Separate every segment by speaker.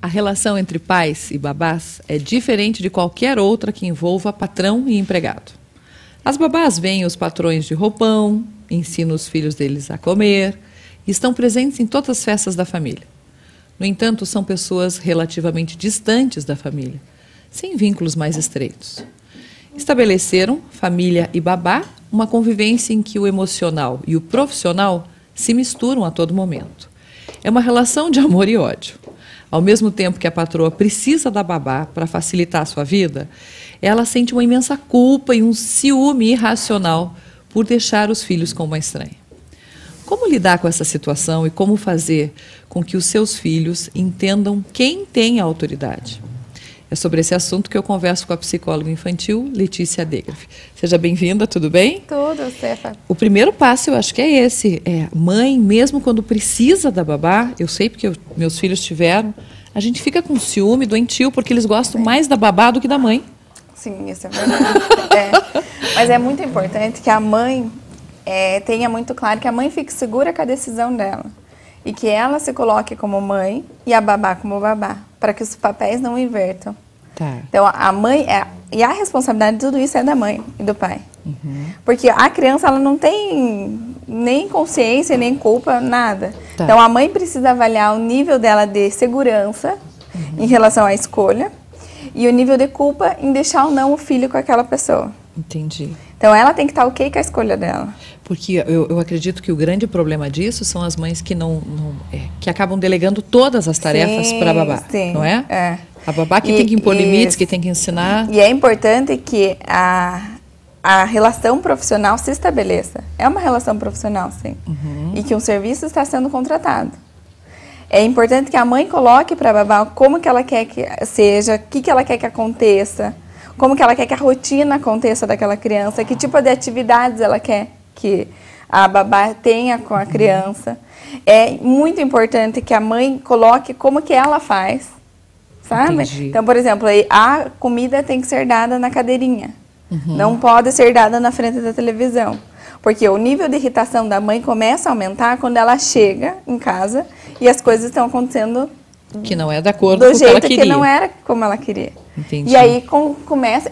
Speaker 1: A relação entre pais e babás é diferente de qualquer outra que envolva patrão e empregado. As babás veem os patrões de roupão, ensinam os filhos deles a comer e estão presentes em todas as festas da família. No entanto, são pessoas relativamente distantes da família, sem vínculos mais estreitos. Estabeleceram, família e babá, uma convivência em que o emocional e o profissional se misturam a todo momento. É uma relação de amor e ódio. Ao mesmo tempo que a patroa precisa da babá para facilitar a sua vida, ela sente uma imensa culpa e um ciúme irracional por deixar os filhos com uma estranha. Como lidar com essa situação e como fazer com que os seus filhos entendam quem tem a autoridade? É sobre esse assunto que eu converso com a psicóloga infantil Letícia Degraf. Seja bem-vinda, tudo bem?
Speaker 2: Tudo, Stefa.
Speaker 1: O primeiro passo eu acho que é esse. Mãe, mesmo quando precisa da babá, eu sei porque meus filhos tiveram, a gente fica com ciúme, doentio, porque eles gostam mais da babá do que da mãe.
Speaker 2: Sim, isso é verdade. Mas é muito importante que a mãe tenha muito claro que a mãe fique segura com a decisão dela. E que ela se coloque como mãe e a babá como babá, para que os papéis não invertam.
Speaker 1: Tá.
Speaker 2: Então, a mãe, e a responsabilidade de tudo isso é da mãe e do pai. Uhum. Porque a criança, ela não tem nem consciência, nem culpa, nada. Tá. Então, a mãe precisa avaliar o nível dela de segurança em relação à escolha e o nível de culpa em deixar ou não o filho com aquela pessoa.
Speaker 1: Entendi.
Speaker 2: Então, ela tem que estar ok com a escolha dela.
Speaker 1: Porque eu acredito que o grande problema disso são as mães que que acabam delegando todas as tarefas para a babá, não é?
Speaker 2: É.
Speaker 1: A babá que tem que impor limites, que tem que ensinar.
Speaker 2: E é importante que a relação profissional se estabeleça. É uma relação profissional, sim. Uhum. E que um serviço está sendo contratado. É importante que a mãe coloque para a babá como que ela quer que seja, o que ela quer que aconteça, como que ela quer que a rotina aconteça daquela criança, que tipo de atividades ela quer que a babá tenha com a criança. É muito importante que a mãe coloque como que ela faz, sabe?
Speaker 1: Entendi.
Speaker 2: Então, por exemplo, a comida tem que ser dada na cadeirinha. Uhum. Não pode ser dada na frente da televisão. Porque o nível de irritação da mãe começa a aumentar quando ela chega em casa e as coisas estão acontecendo
Speaker 1: que não é de acordo
Speaker 2: com
Speaker 1: o que ela queria.
Speaker 2: Do jeito que não era como ela queria.
Speaker 1: Entendi.
Speaker 2: E aí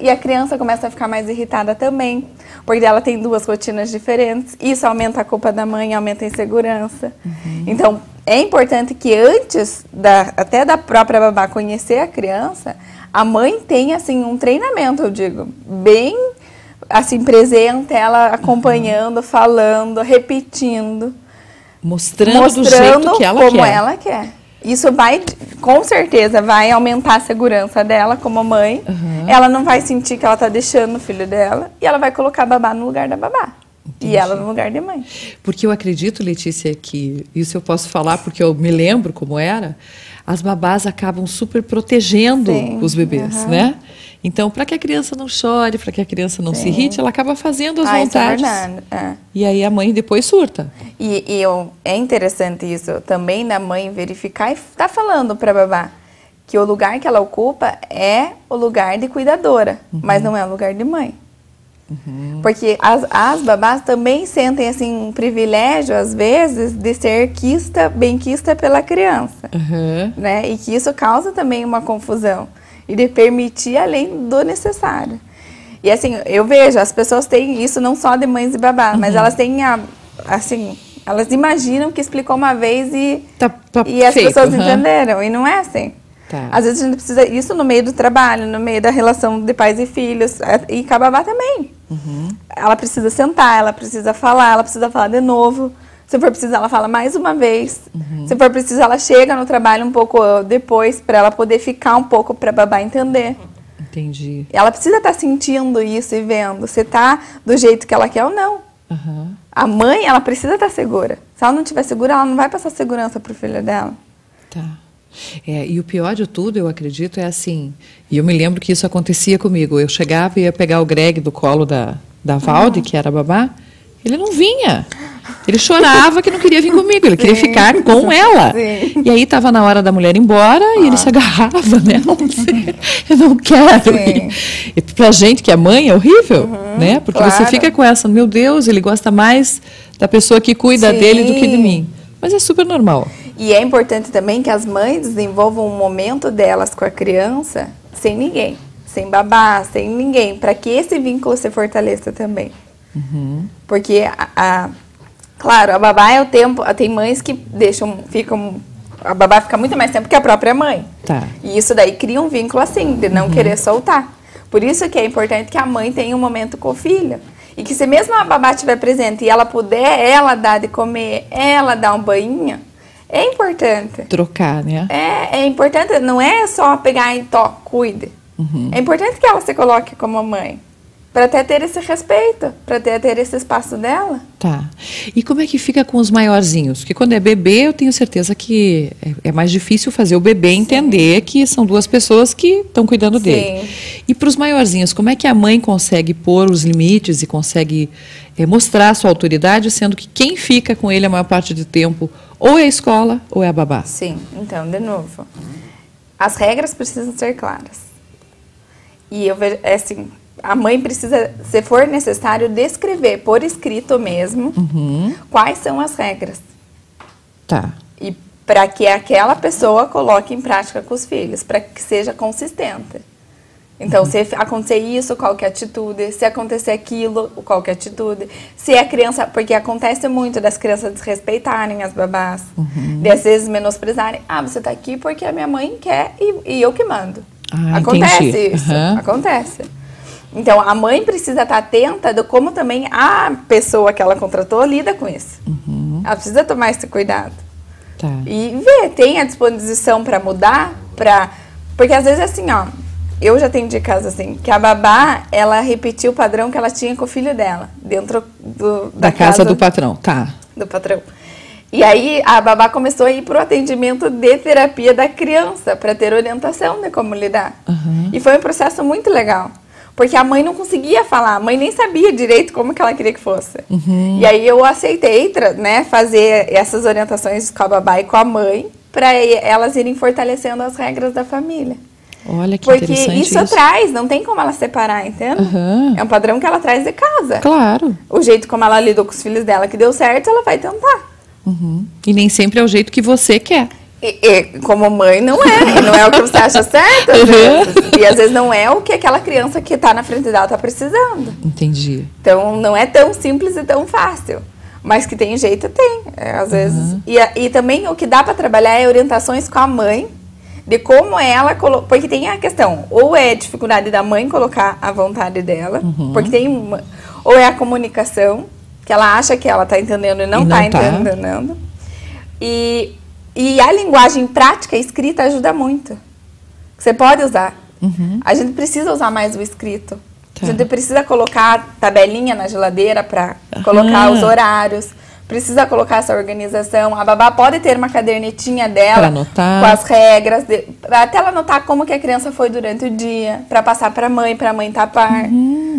Speaker 2: e a criança começa a ficar mais irritada também, porque ela tem duas rotinas diferentes. Isso aumenta a culpa da mãe, aumenta a insegurança. Uhum. Então, é importante que antes até da própria babá conhecer a criança, a mãe tenha assim um treinamento, eu digo, bem assim presente, ela acompanhando, falando, repetindo,
Speaker 1: mostrando do jeito que ela
Speaker 2: como
Speaker 1: quer.
Speaker 2: ela quer. Isso com certeza, vai aumentar a segurança dela como mãe. Uhum. Ela não vai sentir que ela está deixando o filho dela e ela vai colocar a babá no lugar da babá. Entendi. E ela no lugar de mãe.
Speaker 1: Porque eu acredito, Letícia, que isso eu posso falar porque eu me lembro como era, as babás acabam super protegendo os bebês, né? Então, para que a criança não chore, para que a criança não se irrite, ela acaba fazendo as vontades.
Speaker 2: Isso é verdade.
Speaker 1: E aí a mãe depois surta.
Speaker 2: É interessante isso também da mãe verificar e tá falando para a babá que o lugar que ela ocupa é o lugar de cuidadora, mas não é o lugar de mãe. Uhum. Porque as babás também sentem assim um privilégio, às vezes, de ser benquista pela criança. Uhum. Né? E que isso causa também uma confusão. E de permitir além do necessário. E assim, eu vejo, as pessoas têm isso não só de mães e babás, mas elas têm, assim, elas imaginam que explicou uma vez e as pessoas entenderam. E não é assim. Tá. Às vezes a gente precisa isso no meio do trabalho, no meio da relação de pais e filhos, e com a babá também. Uhum. Ela precisa sentar, ela precisa falar de novo. Se for preciso, ela fala mais uma vez. Uhum. Se for preciso, ela chega no trabalho um pouco depois, para ela poder ficar um pouco para a babá entender.
Speaker 1: Entendi.
Speaker 2: Ela precisa estar sentindo isso e vendo se está do jeito que ela quer ou não. Uhum. A mãe, ela precisa estar segura. Se ela não estiver segura, ela não vai passar segurança para o filho dela.
Speaker 1: Tá. E o pior de tudo, eu acredito, é assim... E eu me lembro que isso acontecia comigo. Eu chegava e ia pegar o Greg do colo da Valde, que era a babá. Ele não vinha. Ele chorava que não queria vir comigo. Ele queria ficar com ela. Sim. E aí estava na hora da mulher ir embora e ele se agarrava, né? Eu não quero ir. E pra gente que é mãe é horrível, né? Porque você fica com essa... Meu Deus, ele gosta mais da pessoa que cuida dele do que de mim. Mas é super normal.
Speaker 2: E é importante também que as mães desenvolvam um momento delas com a criança sem ninguém, sem babá, sem ninguém, para que esse vínculo se fortaleça também. Porque, claro, a babá é o tempo, tem mães que a babá fica muito mais tempo que a própria mãe.
Speaker 1: Tá.
Speaker 2: E isso daí cria um vínculo assim, de não querer soltar. Por isso que é importante que a mãe tenha um momento com o filho. E que se mesmo a babá estiver presente e ela puder, ela dar de comer, ela dar um banhinho, é importante.
Speaker 1: Trocar, né?
Speaker 2: É importante, não é só pegar e cuide. É importante que ela se coloque como mãe. Para até ter esse respeito, para até ter esse espaço dela.
Speaker 1: Tá. E como é que fica com os maiorzinhos? Porque quando é bebê, eu tenho certeza que é mais difícil fazer o bebê entender que são duas pessoas que estão cuidando dele. E para os maiorzinhos, como é que a mãe consegue pôr os limites e consegue mostrar a sua autoridade, sendo que quem fica com ele a maior parte do tempo ou é a escola ou é a babá?
Speaker 2: Sim, então, de novo, as regras precisam ser claras. E eu vejo, assim, a mãe precisa, se for necessário, descrever por escrito mesmo quais são as regras.
Speaker 1: Tá.
Speaker 2: E para que aquela pessoa coloque em prática com os filhos, para que seja consistente. Então, se acontecer isso, qual que é a atitude? Se acontecer aquilo, qual que é a atitude? Se a criança... Porque acontece muito das crianças desrespeitarem as babás, de às vezes menosprezarem. Ah, você tá aqui porque a minha mãe quer e eu que mando. Acontece
Speaker 1: entendi.
Speaker 2: isso, acontece. Então, a mãe precisa estar atenta de como também a pessoa que ela contratou lida com isso. Ela precisa tomar esse cuidado.
Speaker 1: Tá.
Speaker 2: E ver, tem a disposição para mudar, porque às vezes é assim, ó, eu já atendi casos assim, que a babá, ela repetiu o padrão que ela tinha com o filho dela, dentro da casa
Speaker 1: do patrão, tá.
Speaker 2: Do patrão. E aí a babá começou a ir para o atendimento de terapia da criança, para ter orientação de como lidar. E foi um processo muito legal. Porque a mãe não conseguia falar, a mãe nem sabia direito como que ela queria que fosse. E aí eu aceitei, né, fazer essas orientações com a babá e com a mãe, para elas irem fortalecendo as regras da família.
Speaker 1: Olha que
Speaker 2: porque
Speaker 1: interessante
Speaker 2: isso traz, não tem como ela separar, entende? É um padrão que ela traz de casa.
Speaker 1: Claro.
Speaker 2: O jeito como ela lidou com os filhos dela que deu certo, ela vai tentar.
Speaker 1: E nem sempre é o jeito que você quer.
Speaker 2: E como mãe não é, não é o que você acha certo, às vezes. E às vezes não é o que aquela criança que está na frente dela está precisando.
Speaker 1: Entendi.
Speaker 2: Então não é tão simples e tão fácil, mas que tem jeito, tem, às vezes. E também o que dá para trabalhar é orientações com a mãe, de como ela, porque tem a questão, ou é dificuldade da mãe colocar a vontade dela, porque ou é a comunicação, que ela acha que ela está entendendo e não está entendendo. E a linguagem prática, escrita, ajuda muito. Você pode usar. A gente precisa usar mais o escrito. A gente precisa colocar tabelinha na geladeira para colocar os horários. Precisa colocar essa organização. A babá pode ter uma cadernetinha dela com as regras, até ela anotar como que a criança foi durante o dia, para passar para a mãe tapar.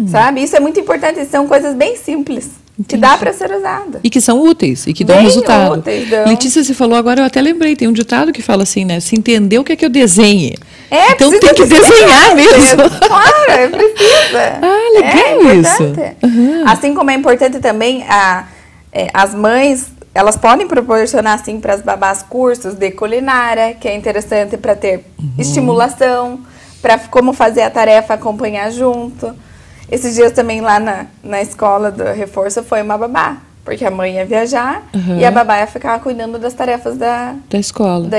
Speaker 2: Sabe? Isso é muito importante. São coisas bem simples. Que dá para ser usada.
Speaker 1: E que são úteis, e que dão resultado.
Speaker 2: Úteis,
Speaker 1: Letícia, você falou agora, eu até lembrei, tem um ditado que fala assim, né? Se entender o que é que eu desenhe.
Speaker 2: Então
Speaker 1: tem que desenhar mesmo.
Speaker 2: Claro, precisa.
Speaker 1: Legal isso.
Speaker 2: Assim como é importante também, as mães, elas podem proporcionar, assim, para as babás cursos de culinária, que é interessante para ter estimulação, para como fazer a tarefa, acompanhar junto. Esses dias também lá na escola do reforço foi uma babá, porque a mãe ia viajar e a babá ia ficar cuidando das tarefas da escola.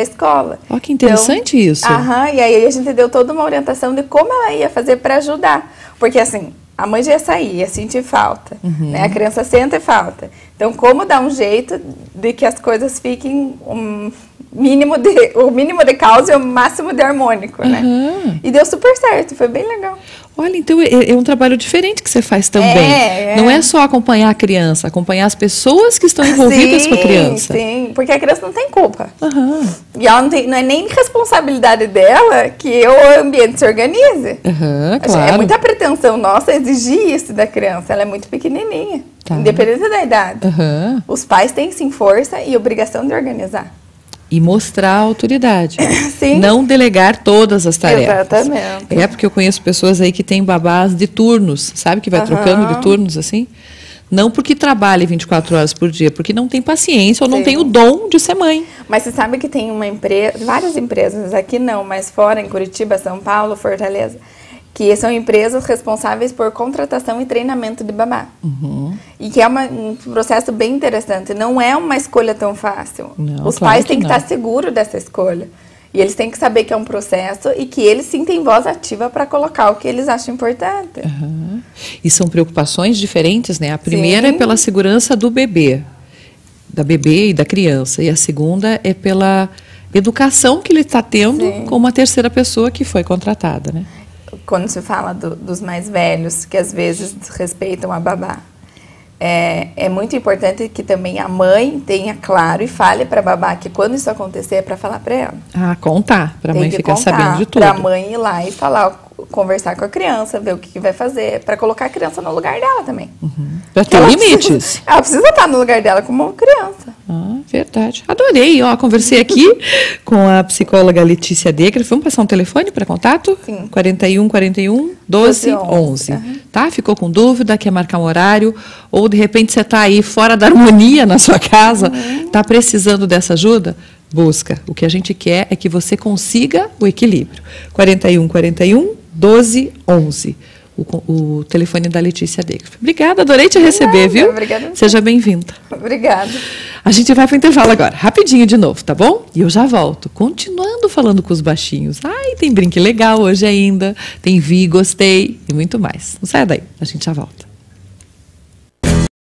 Speaker 1: Olha que interessante isso.
Speaker 2: E aí a gente deu toda uma orientação de como ela ia fazer para ajudar. Porque assim, a mãe já ia sair, ia sentir falta, né? A criança sente falta. Então, como dar um jeito de que as coisas fiquem o mínimo de caos e o máximo de harmônico, né? E deu super certo, foi bem legal.
Speaker 1: Olha, então é um trabalho diferente que você faz também. Não é só acompanhar a criança, acompanhar as pessoas que estão envolvidas com a criança.
Speaker 2: Sim, porque a criança não tem culpa. E ela não é nem responsabilidade dela que o ambiente se organize.
Speaker 1: Claro.
Speaker 2: É muita pretensão nossa exigir isso da criança. Ela é muito pequenininha, independente da idade. Os pais têm, sim, força e obrigação de organizar.
Speaker 1: E mostrar a autoridade.
Speaker 2: Sim.
Speaker 1: Não delegar todas as tarefas.
Speaker 2: Exatamente.
Speaker 1: Porque eu conheço pessoas aí que têm babás de turnos, sabe? Que vai trocando de turnos, assim. Não porque trabalhe 24 horas por dia, porque não tem paciência ou não
Speaker 2: Sim.
Speaker 1: tem o dom de ser mãe.
Speaker 2: Mas você sabe que tem uma empresa, várias empresas, aqui não, mas fora, em Curitiba, São Paulo, Fortaleza, que são empresas responsáveis por contratação e treinamento de babá. E que é um processo bem interessante. Não é uma escolha tão fácil.
Speaker 1: Não,
Speaker 2: Os
Speaker 1: claro
Speaker 2: pais
Speaker 1: que
Speaker 2: têm que
Speaker 1: não.
Speaker 2: estar seguros dessa escolha. E eles têm que saber que é um processo e que eles sim têm voz ativa para colocar o que eles acham importante.
Speaker 1: E são preocupações diferentes, né? A primeira
Speaker 2: Sim.
Speaker 1: é pela segurança do bebê, da bebê e da criança. E a segunda é pela educação que ele está tendo
Speaker 2: Sim.
Speaker 1: com uma terceira pessoa que foi contratada, né?
Speaker 2: Quando se fala dos mais velhos, que às vezes desrespeitam a babá, é muito importante que também a mãe tenha claro e fale para a babá que quando isso acontecer é para falar para ela.
Speaker 1: Ah, contar, para a mãe
Speaker 2: Tem que
Speaker 1: ficar sabendo de tudo.
Speaker 2: para a mãe ir lá e falar, conversar com a criança, ver o que vai fazer, para colocar a criança no lugar dela também.
Speaker 1: Para ter
Speaker 2: Ela
Speaker 1: limites.
Speaker 2: precisa- ela precisa estar no lugar dela como uma criança.
Speaker 1: Ah, verdade. Adorei. Ó, conversei aqui com a psicóloga Letícia Decker. Vamos passar um telefone para contato?
Speaker 2: Sim.
Speaker 1: 41 41 12 11. Tá? Ficou com dúvida, quer marcar um horário? Ou de repente você está aí fora da harmonia na sua casa, está precisando dessa ajuda? Busca. O que a gente quer é que você consiga o equilíbrio. 41 41 12 11. O telefone da Letícia Decker. Obrigada, adorei te receber, viu?
Speaker 2: Obrigada.
Speaker 1: Seja bem-vinda.
Speaker 2: Obrigada.
Speaker 1: A gente vai para o intervalo agora, rapidinho de novo, tá bom? E eu já volto, continuando falando com os baixinhos. Ai, tem brinque legal hoje ainda, tem vi, gostei e muito mais. Não saia daí, a gente já volta.